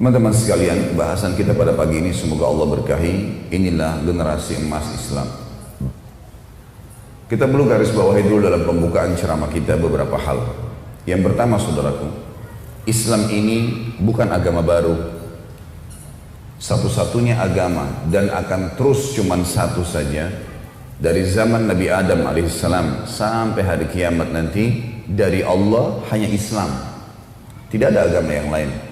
Teman-teman sekalian, bahasan kita pada pagi ini semoga Allah berkahi. Inilah generasi emas Islam. Kita perlu garis bawahi dulu dalam pembukaan ceramah kita beberapa hal. Yang pertama, saudaraku, Islam ini bukan agama baru, satu-satunya agama, dan akan terus cuman satu saja dari zaman Nabi Adam alaihissalam sampai hari kiamat nanti. Dari Allah hanya Islam, tidak ada agama yang lain.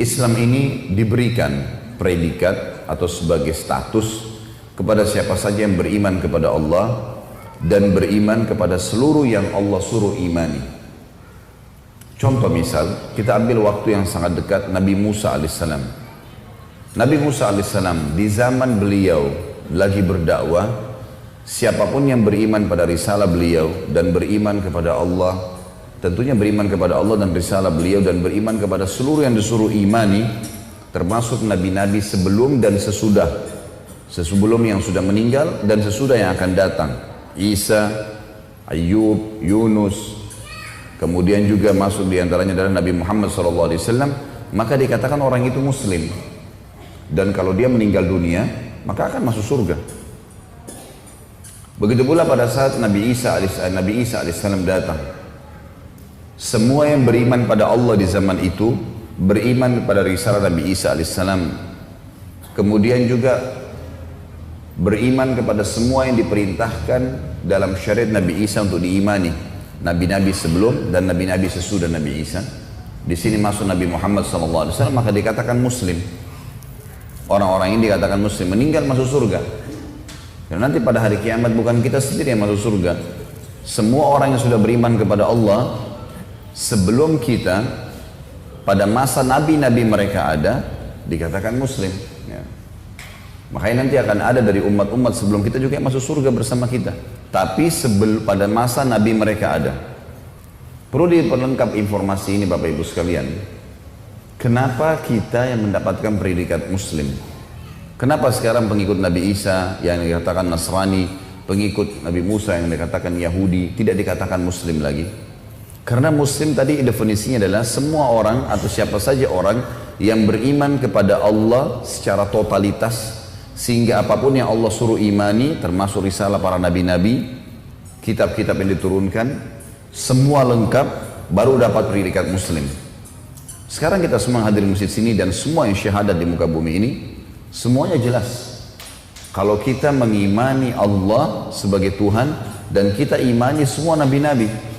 Islam ini diberikan predikat atau sebagai status kepada siapa saja yang beriman kepada Allah dan beriman kepada seluruh yang Allah suruh imani. Contoh misal, kita ambil waktu yang sangat dekat Nabi Musa alaihissalam. Nabi Musa alaihissalam di zaman beliau lagi berdakwah, siapapun yang beriman pada risalah beliau dan beriman kepada Allah, tentunya beriman kepada Allah dan risalah beliau dan beriman kepada seluruh yang disuruh imani, termasuk nabi-nabi sebelum dan sesudah, sebelum yang sudah meninggal dan sesudah yang akan datang, Isa, Ayub, Yunus, kemudian juga masuk diantaranya adalah Nabi Muhammad SAW, maka dikatakan orang itu muslim, dan kalau dia meninggal dunia maka akan masuk surga. Begitu pula pada saat Nabi Isa alaihissalam datang, semua yang beriman pada Allah di zaman itu beriman pada risalah Nabi Isa alaihissalam, kemudian juga beriman kepada semua yang diperintahkan dalam syariat Nabi Isa untuk diimani, nabi-nabi sebelum dan nabi-nabi sesudah Nabi Isa. Di sini masuk Nabi Muhammad SAW, maka dikatakan muslim. Orang-orang ini dikatakan muslim, meninggal masuk surga. Dan nanti pada hari kiamat bukan kita sendiri yang masuk surga, semua orang yang sudah beriman kepada Allah sebelum kita, pada masa nabi-nabi mereka ada, dikatakan muslim ya. Makanya nanti akan ada dari umat-umat sebelum kita juga yang masuk surga bersama kita, tapi pada masa nabi mereka ada. Perlu diperlengkap informasi ini Bapak Ibu sekalian. Kenapa kita yang mendapatkan predikat muslim? Kenapa sekarang pengikut Nabi Isa yang dikatakan Nasrani, pengikut Nabi Musa yang dikatakan Yahudi tidak dikatakan muslim lagi? Karena muslim tadi definisinya adalah semua orang atau siapa saja orang yang beriman kepada Allah secara totalitas, sehingga apapun yang Allah suruh imani, termasuk risalah para nabi-nabi, kitab-kitab yang diturunkan, semua lengkap, baru dapat predikat muslim. Sekarang kita semua hadir di masjid sini dan semua yang syahadat di muka bumi ini, semuanya jelas. Kalau kita mengimani Allah sebagai Tuhan dan kita imani semua nabi-nabi.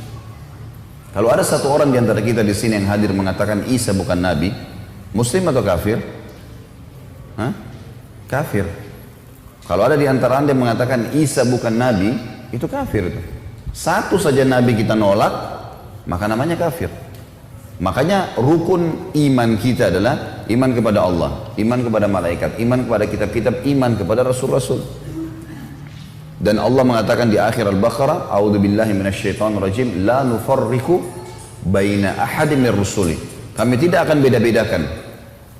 Kalau ada satu orang di antara kita di sini yang hadir mengatakan Isa bukan nabi, muslim atau kafir? Hah? Kafir. Kalau ada di antara Anda yang mengatakan Isa bukan nabi, itu kafir itu. Satu saja nabi kita nolak, maka namanya kafir. Makanya rukun iman kita adalah iman kepada Allah, iman kepada malaikat, iman kepada kitab-kitab, iman kepada rasul-rasul. Dan Allah mengatakan di akhir Al-Baqarah, A'udzubillahi minasyaitonirrajim, la nufarriqu baina ahadin mir rusuli. Kami tidak akan beda-bedakan.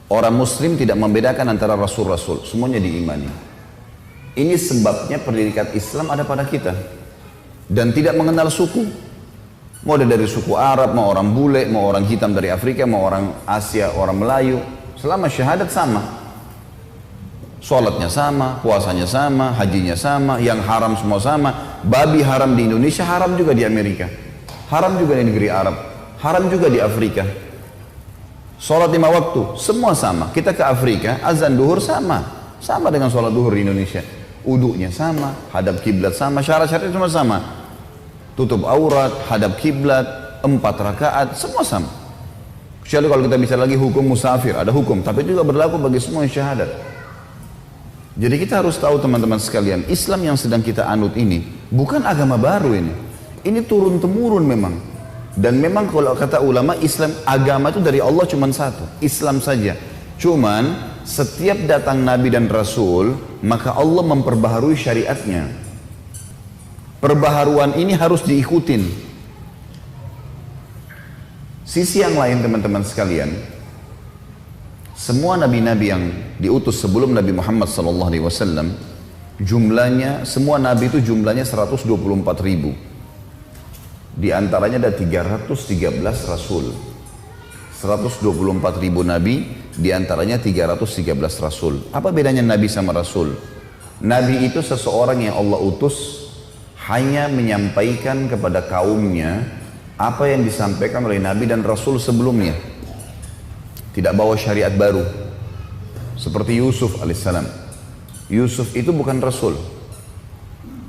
Orang muslim tidak membedakan antara rasul-rasul, semuanya diimani. Ini sebabnya predikat Islam ada pada kita. Dan tidak mengenal suku. Mau dari suku Arab, mau orang bule, mau orang hitam dari Afrika, mau orang Asia, orang Melayu, selama syahadat sama. Sholatnya sama, puasanya sama, hajinya sama, yang haram semua sama. Babi haram di Indonesia, haram juga di Amerika, haram juga di negeri Arab, haram juga di Afrika. Sholat 5 waktu, semua sama. Kita ke Afrika, azan duhur sama dengan sholat duhur di Indonesia. Wudunya sama, hadap kiblat sama, syarat-syaratnya semua sama. Tutup aurat, hadap kiblat, 4 rakaat, semua sama. Kecuali kalau kita bicara lagi hukum musafir, ada hukum, tapi juga berlaku bagi semua yang syahadat. Jadi kita harus tahu teman-teman sekalian, Islam yang sedang kita anut ini bukan agama baru ini. Ini turun-temurun memang. Dan memang kalau kata ulama, Islam agama itu dari Allah cuma satu, Islam saja. Cuman setiap datang Nabi dan Rasul, maka Allah memperbaharui syariatnya. Perbaharuan ini harus diikutin. Sisi yang lain teman-teman sekalian, semua nabi-nabi yang diutus sebelum Nabi Muhammad SAW, jumlahnya, semua nabi itu jumlahnya 124.000. Di antaranya ada 313 rasul. 124.000 nabi, diantaranya 313 rasul. Apa bedanya nabi sama rasul? Nabi itu seseorang yang Allah utus hanya menyampaikan kepada kaumnya apa yang disampaikan oleh nabi dan rasul sebelumnya. Tidak bawa syariat baru. Seperti Yusuf alaihissalam. Yusuf itu bukan rasul.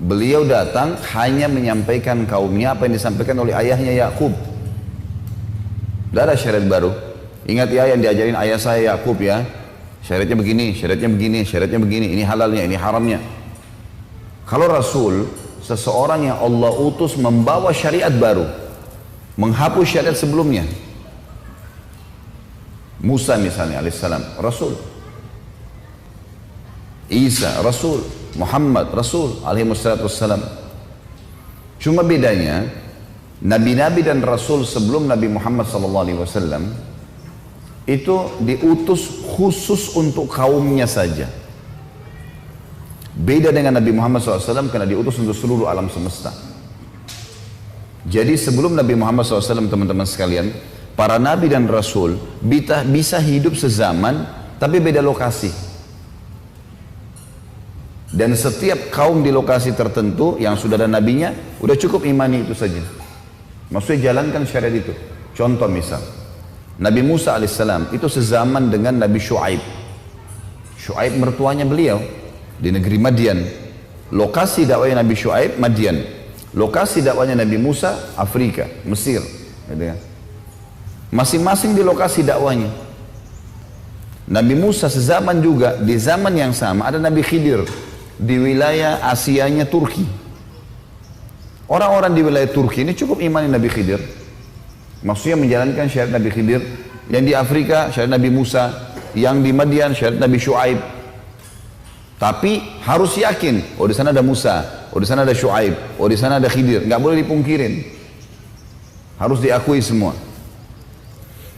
Beliau datang hanya menyampaikan kaumnya apa yang disampaikan oleh ayahnya Yakub. Tidak ada syariat baru. Ingat ya yang diajarin ayah saya Yakub ya. Syariatnya begini, syariatnya begini, syariatnya begini. Ini halalnya, ini haramnya. Kalau Rasul, seseorang yang Allah utus membawa syariat baru. Menghapus syariat sebelumnya. Musa misalnya alaihissalam, Rasul. Isa, Rasul. Muhammad, Rasul alaihissalam. Cuma bedanya, Nabi-Nabi dan Rasul sebelum Nabi Muhammad SAW itu diutus khusus untuk kaumnya saja. Beda dengan Nabi Muhammad SAW karena diutus untuk seluruh alam semesta. Jadi sebelum Nabi Muhammad SAW teman-teman sekalian, para Nabi dan Rasul bisa hidup sezaman tapi beda lokasi. Dan setiap kaum di lokasi tertentu yang sudah ada nabinya, udah cukup imani itu saja. Maksudnya jalankan syariat itu. Contoh misal, Nabi Musa alaihissalam itu sezaman dengan Nabi Shu'aib. Shu'aib mertuanya beliau di negeri Madian. Lokasi dakwahnya Nabi Shu'aib, Madian. Lokasi dakwahnya Nabi Musa, Afrika, Mesir. Masing-masing di lokasi dakwahnya. Nabi Musa sezaman juga, di zaman yang sama ada Nabi Khidir di wilayah Asianya Turki. Orang-orang di wilayah Turki ini cukup imani Nabi Khidir. Maksudnya menjalankan syariat Nabi Khidir. Yang di Afrika syariat Nabi Musa, yang di Madian syariat Nabi Shu'aib. Tapi harus yakin, oh di sana ada Musa, oh di sana ada Shu'aib, oh di sana ada Khidir. Nggak boleh dipungkirin. Harus diakui semua.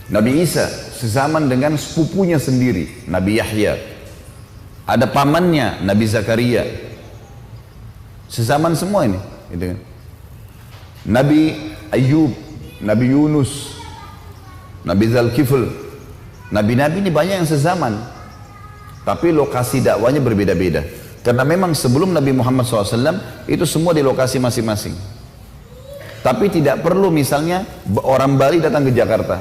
Nabi Isa sezaman dengan sepupunya sendiri, Nabi Yahya. Ada pamannya, Nabi Zakaria. Sezaman semua ini. Gitu kan. Nabi Ayub, Nabi Yunus, Nabi Dzulkifl. Nabi-nabi ini banyak yang sezaman. Tapi lokasi dakwanya berbeda-beda. Karena memang sebelum Nabi Muhammad SAW itu semua di lokasi masing-masing. Tapi tidak perlu misalnya orang Bali datang ke Jakarta.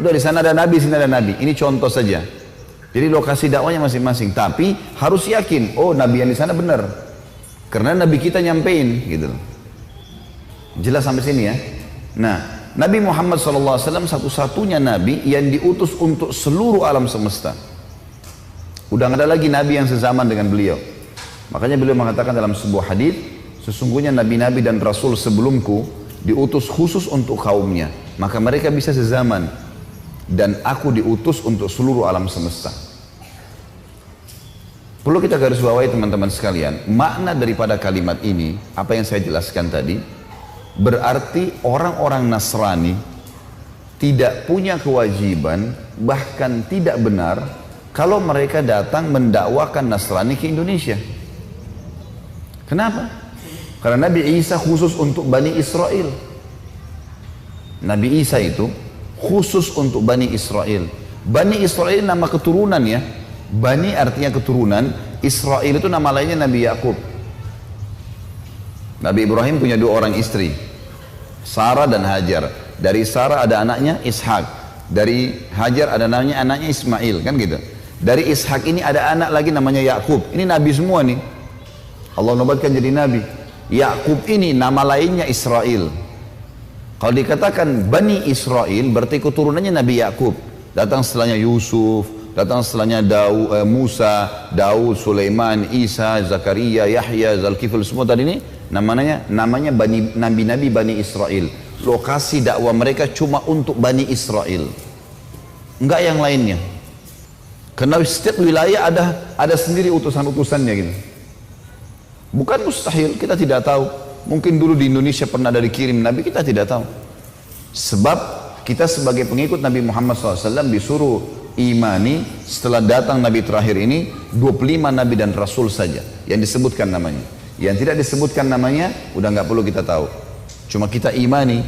Udah di sana ada Nabi, sini ada Nabi. Ini contoh saja. Jadi lokasi dakwanya masing-masing. Tapi harus yakin, oh Nabi yang di sana benar. Karena Nabi kita nyampein gitu. Jelas sampai sini ya. Nah, Nabi Muhammad SAW satu-satunya Nabi yang diutus untuk seluruh alam semesta. Udah nggak ada lagi Nabi yang sezaman dengan beliau. Makanya beliau mengatakan dalam sebuah hadis, sesungguhnya Nabi-Nabi dan Rasul sebelumku diutus khusus untuk kaumnya. Maka mereka bisa sezaman. Dan aku diutus untuk seluruh alam semesta. Perlu kita garis bawahi teman-teman sekalian, makna daripada kalimat ini, apa yang saya jelaskan tadi, berarti orang-orang Nasrani tidak punya kewajiban, bahkan tidak benar, kalau mereka datang mendakwakan Nasrani ke Indonesia. Kenapa? Karena Nabi Isa khusus untuk Bani Israel. Nabi Isa itu khusus untuk Bani Israel. Bani Israel nama keturunan ya. Bani artinya keturunan. Israel itu nama lainnya Nabi Yakub. Nabi Ibrahim punya dua orang istri, Sarah dan Hajar. Dari Sarah ada anaknya Ishak. Dari Hajar ada anaknya Ismail, kan gitu. Dari Ishak ini ada anak lagi namanya Yakub. Ini Nabi semua nih. Allah nobatkan jadi Nabi. Yakub ini nama lainnya Israel. Kalau dikatakan Bani Israel berarti keturunannya Nabi Yakub. Datang setelahnya Yusuf, datang setelahnya Musa, Daud, Sulaiman, Isa, Zakaria, Yahya, Dzulkifl, semua tadi ini namanya Nabi-Nabi Bani Israel. Lokasi dakwah mereka cuma untuk Bani Israel. Enggak yang lainnya. Karena setiap wilayah ada sendiri utusan-utusannya gitu. Bukan mustahil, kita tidak tahu. Mungkin dulu di Indonesia pernah ada dikirim Nabi, kita tidak tahu. Sebab kita sebagai pengikut Nabi Muhammad SAW disuruh imani setelah datang Nabi terakhir ini 25 Nabi dan Rasul saja yang disebutkan namanya. Yang tidak disebutkan namanya udah nggak perlu kita tahu. Cuma kita imani.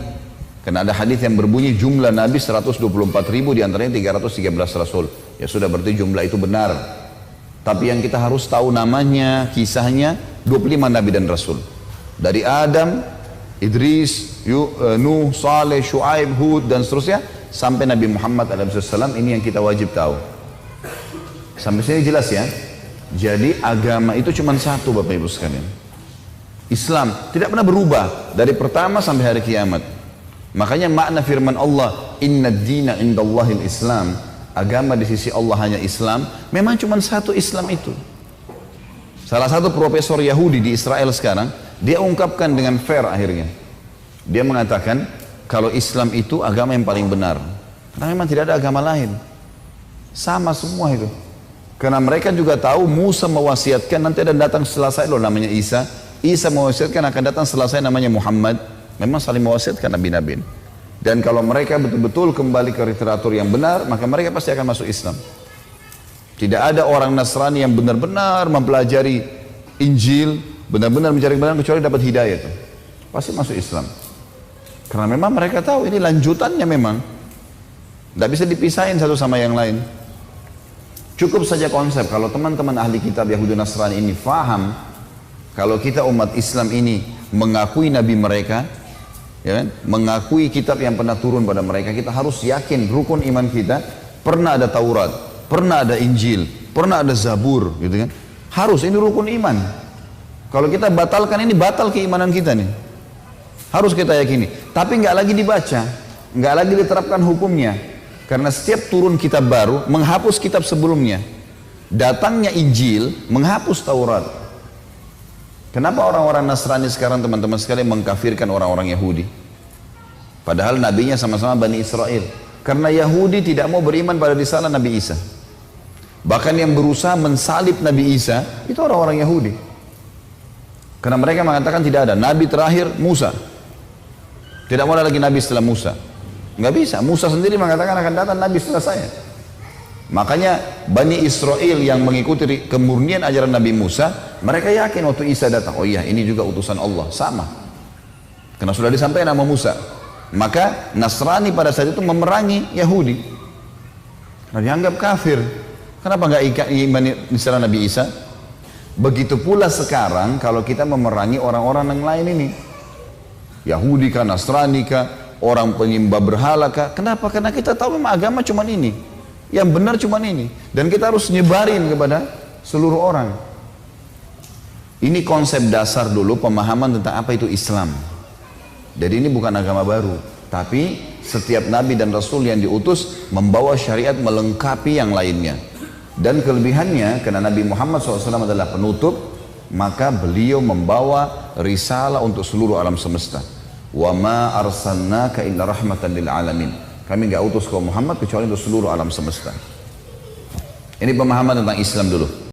Karena ada hadis yang berbunyi jumlah Nabi 124 ribu, diantaranya 313 Rasul. Ya sudah, berarti jumlah itu benar. Tapi yang kita harus tahu namanya, kisahnya, 25 Nabi dan Rasul. Dari Adam, Idris, Nuh, Saleh, Shu'aib, Hud, dan seterusnya, sampai Nabi Muhammad SAW, ini yang kita wajib tahu. Sampai sini jelas ya. Jadi agama itu cuma satu, Bapak Ibu sekalian. Islam tidak pernah berubah dari pertama sampai hari kiamat. Makanya makna firman Allah, Inna dina indallahil Islam, agama di sisi Allah hanya Islam, memang cuma satu Islam itu. Salah satu profesor Yahudi di Israel sekarang, dia ungkapkan dengan fair akhirnya. Dia mengatakan, kalau Islam itu agama yang paling benar. Karena memang tidak ada agama lain. Sama semua itu. Karena mereka juga tahu Musa mewasiatkan nanti ada datang setelah saya loh namanya Isa. Isa mewasiatkan akan datang setelah saya namanya Muhammad. Memang saling mewasiatkan nabi-nabi. Dan kalau mereka betul-betul kembali ke literatur yang benar, maka mereka pasti akan masuk Islam. Tidak ada orang Nasrani yang benar-benar mempelajari Injil, benar-benar mencari kebenaran kecuali dapat hidayah itu. Pasti masuk Islam. Karena memang mereka tahu ini lanjutannya memang. Tidak bisa dipisahin satu sama yang lain. Cukup saja konsep, kalau teman-teman ahli kitab Yahudi Nasrani ini faham, kalau kita umat Islam ini mengakui nabi mereka, ya kan? Mengakui kitab yang pernah turun pada mereka, kita harus yakin rukun iman kita pernah ada Taurat, pernah ada Injil, pernah ada Zabur, gitu kan? Harus, ini rukun iman. Kalau kita batalkan ini, batal keimanan kita nih. Harus kita yakini. Tapi nggak lagi dibaca, nggak lagi diterapkan hukumnya. Karena setiap turun kitab baru menghapus kitab sebelumnya. Datangnya Injil menghapus Taurat. Kenapa orang-orang Nasrani sekarang teman-teman sekalian mengkafirkan orang-orang Yahudi? Padahal nabinya sama-sama Bani Israel. Karena Yahudi tidak mau beriman pada risalah Nabi Isa. Bahkan yang berusaha mensalib Nabi Isa itu orang-orang Yahudi. Karena mereka mengatakan tidak ada nabi terakhir Musa. Tidak mau ada lagi nabi setelah Musa. Nggak bisa, Musa sendiri mengatakan akan datang nabi setelah saya. Makanya Bani Israel yang mengikuti kemurnian ajaran Nabi Musa, mereka yakin waktu Isa datang, oh iya ini juga utusan Allah, sama. Karena sudah disampaikan nama Musa. Maka Nasrani pada saat itu memerangi Yahudi. Nah, dianggap kafir. Kenapa nggak iman istilah Nabi Isa? Begitu pula sekarang kalau kita memerangi orang-orang yang lain ini. Yahudi kah, Nasrani kah, orang penyembah berhala kah? Kenapa? Karena kita tahu memang agama cuma ini. Yang benar cuma ini. Dan kita harus nyebarin kepada seluruh orang. Ini konsep dasar dulu pemahaman tentang apa itu Islam. Jadi ini bukan agama baru. Tapi setiap nabi dan rasul yang diutus membawa syariat melengkapi yang lainnya. Dan kelebihannya karena Nabi Muhammad SAW adalah penutup, maka beliau membawa risalah untuk seluruh alam semesta. Wa ma arsalnaka illa rahmatan lil alamin. Kami enggak utus kau Muhammad kecuali untuk seluruh alam semesta. Ini pemahaman tentang Islam dulu.